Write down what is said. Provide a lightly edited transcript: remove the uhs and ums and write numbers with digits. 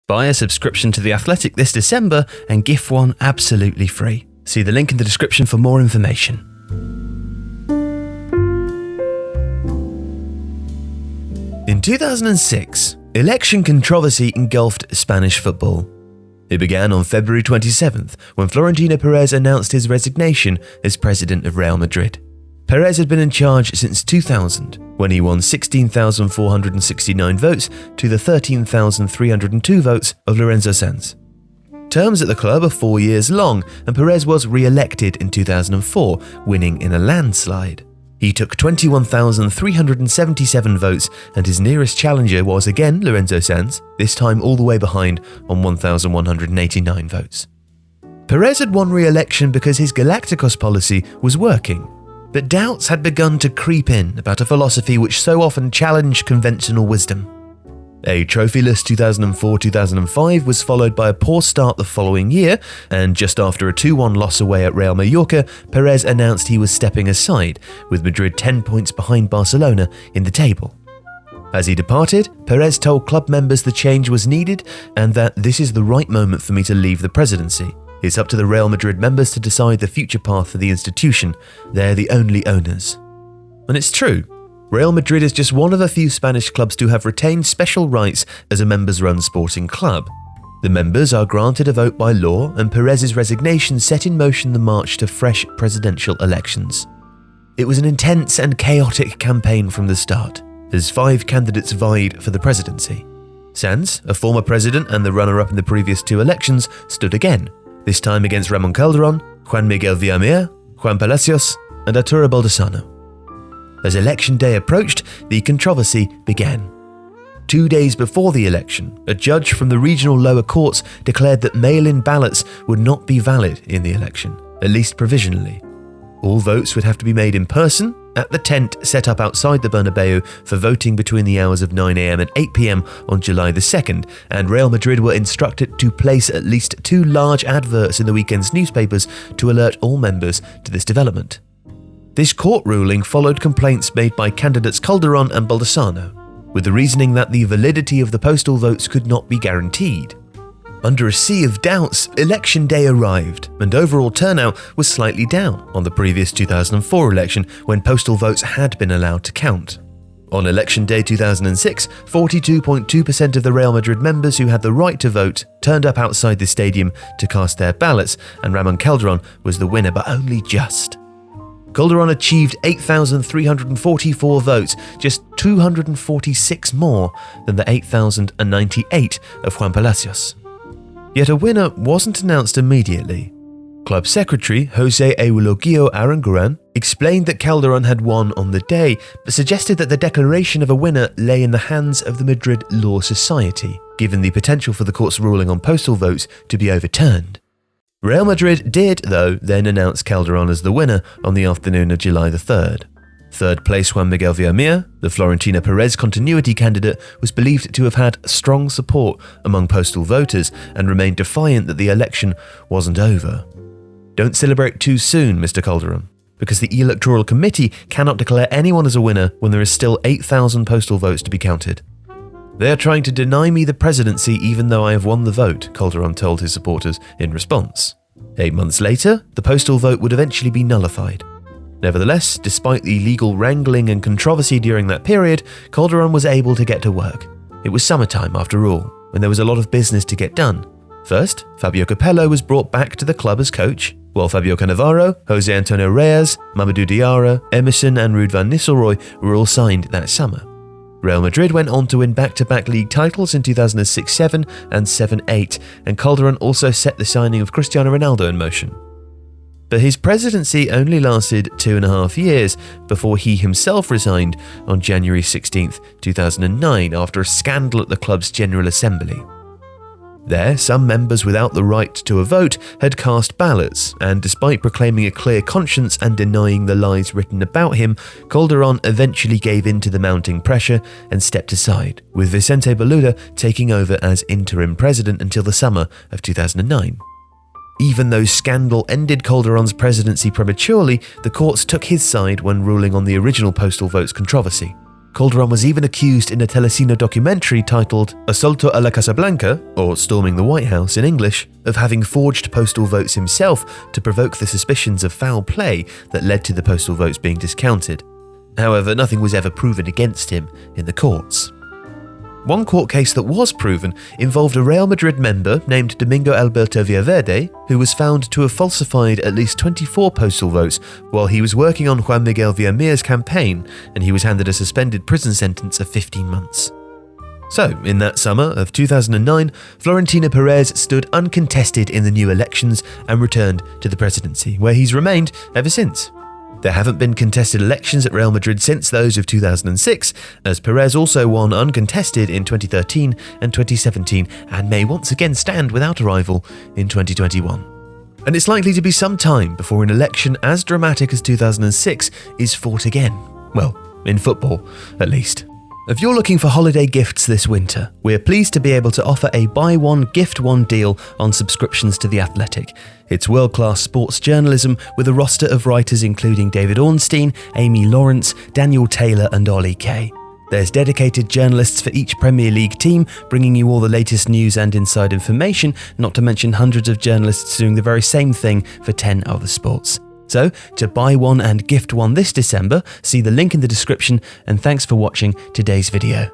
Buy a subscription to The Athletic this December and gift one absolutely free. See the link in the description for more information. In 2006, election controversy engulfed Spanish football. It began on February 27th when Florentino Perez announced his resignation as president of Real Madrid. Perez had been in charge since 2000, when he won 16,469 votes to the 13,302 votes of Lorenzo Sanz. Terms at the club are 4 years long, and Perez was re-elected in 2004, winning in a landslide. He took 21,377 votes, and his nearest challenger was again Lorenzo Sanz, this time all the way behind on 1,189 votes. Perez had won re-election because his Galacticos policy was working, but doubts had begun to creep in about a philosophy which so often challenged conventional wisdom. A trophyless 2004-2005 was followed by a poor start the following year, and just after a 2-1 loss away at Real Mallorca, Perez announced he was stepping aside, with Madrid 10 points behind Barcelona in the table. As he departed, Perez told club members the change was needed and that this is the right moment for me to leave the presidency. It's up to the Real Madrid members to decide the future path for the institution. They're the only owners. And it's true. Real Madrid is just one of a few Spanish clubs to have retained special rights as a members-run sporting club. The members are granted a vote by law, and Perez's resignation set in motion the march to fresh presidential elections. It was an intense and chaotic campaign from the start, as 5 candidates vied for the presidency. Sanz, a former president and the runner-up in the previous 2 elections, stood again, this time against Ramon Calderon, Juan Miguel Villamea, Juan Palacios, and Arturo Baldasano. As election day approached, the controversy began. 2 days before the election, a judge from the regional lower courts declared that mail-in ballots would not be valid in the election, at least provisionally. All votes would have to be made in person, at the tent set up outside the Bernabeu for voting between the hours of 9 a.m. and 8 p.m. on July the 2nd, and Real Madrid were instructed to place at least 2 large adverts in the weekend's newspapers to alert all members to this development. This court ruling followed complaints made by candidates Calderon and Baldasano, with the reasoning that the validity of the postal votes could not be guaranteed. Under a sea of doubts, election day arrived, and overall turnout was slightly down on the previous 2004 election when postal votes had been allowed to count. On election day 2006, 42.2% of the Real Madrid members who had the right to vote turned up outside the stadium to cast their ballots, and Ramon Calderon was the winner, but only just. Calderon achieved 8,344 votes, just 246 more than the 8,098 of Juan Palacios. Yet a winner wasn't announced immediately. Club secretary Jose Eulogio Aranguren explained that Calderon had won on the day, but suggested that the declaration of a winner lay in the hands of the Madrid Law Society, given the potential for the court's ruling on postal votes to be overturned. Real Madrid did, though, then announce Calderon as the winner on the afternoon of July the 3rd. Third place Juan Miguel Villamea, the Florentino Perez continuity candidate, was believed to have had strong support among postal voters and remained defiant that the election wasn't over. Don't celebrate too soon, Mr. Calderon, because the Electoral Committee cannot declare anyone as a winner when there is still 8,000 postal votes to be counted. They are trying to deny me the presidency even though I have won the vote, Calderon told his supporters in response. 8 months later, the postal vote would eventually be nullified. Nevertheless, despite the legal wrangling and controversy during that period, Calderon was able to get to work. It was summertime after all, and there was a lot of business to get done. First, Fabio Capello was brought back to the club as coach, while Fabio Cannavaro, Jose Antonio Reyes, Mamadou Diarra, Emerson and Ruud van Nistelrooy were all signed that summer. Real Madrid went on to win back-to-back league titles in 2006-07 and 7-8, and Calderon also set the signing of Cristiano Ronaldo in motion. But his presidency only lasted 2.5 years before he himself resigned on January 16, 2009, after a scandal at the club's General Assembly. There, some members without the right to a vote had cast ballots, and despite proclaiming a clear conscience and denying the lies written about him, Calderon eventually gave in to the mounting pressure and stepped aside, with Vicente Boluda taking over as interim president until the summer of 2009. Even though scandal ended Calderon's presidency prematurely, the courts took his side when ruling on the original postal votes controversy. Calderon was even accused in a Telecino documentary titled Asalto a la Casa Blanca, or Storming the White House in English, of having forged postal votes himself to provoke the suspicions of foul play that led to the postal votes being discounted. However, nothing was ever proven against him in the courts. One court case that was proven involved a Real Madrid member named Domingo Alberto Villaverde, who was found to have falsified at least 24 postal votes while he was working on Juan Miguel Villamir's campaign, and he was handed a suspended prison sentence of 15 months. So, in that summer of 2009, Florentino Perez stood uncontested in the new elections and returned to the presidency, where he's remained ever since. There haven't been contested elections at Real Madrid since those of 2006, as Perez also won uncontested in 2013 and 2017 and may once again stand without a rival in 2021. And it's likely to be some time before an election as dramatic as 2006 is fought again. Well, in football, at least. If you're looking for holiday gifts this winter, we're pleased to be able to offer a buy one, gift one deal on subscriptions to The Athletic. It's world-class sports journalism with a roster of writers including David Ornstein, Amy Lawrence, Daniel Taylor and Ollie Kay. There's dedicated journalists for each Premier League team, bringing you all the latest news and inside information, not to mention hundreds of journalists doing the very same thing for 10 other sports. So, to buy one and gift one this December, see the link in the description, and thanks for watching today's video.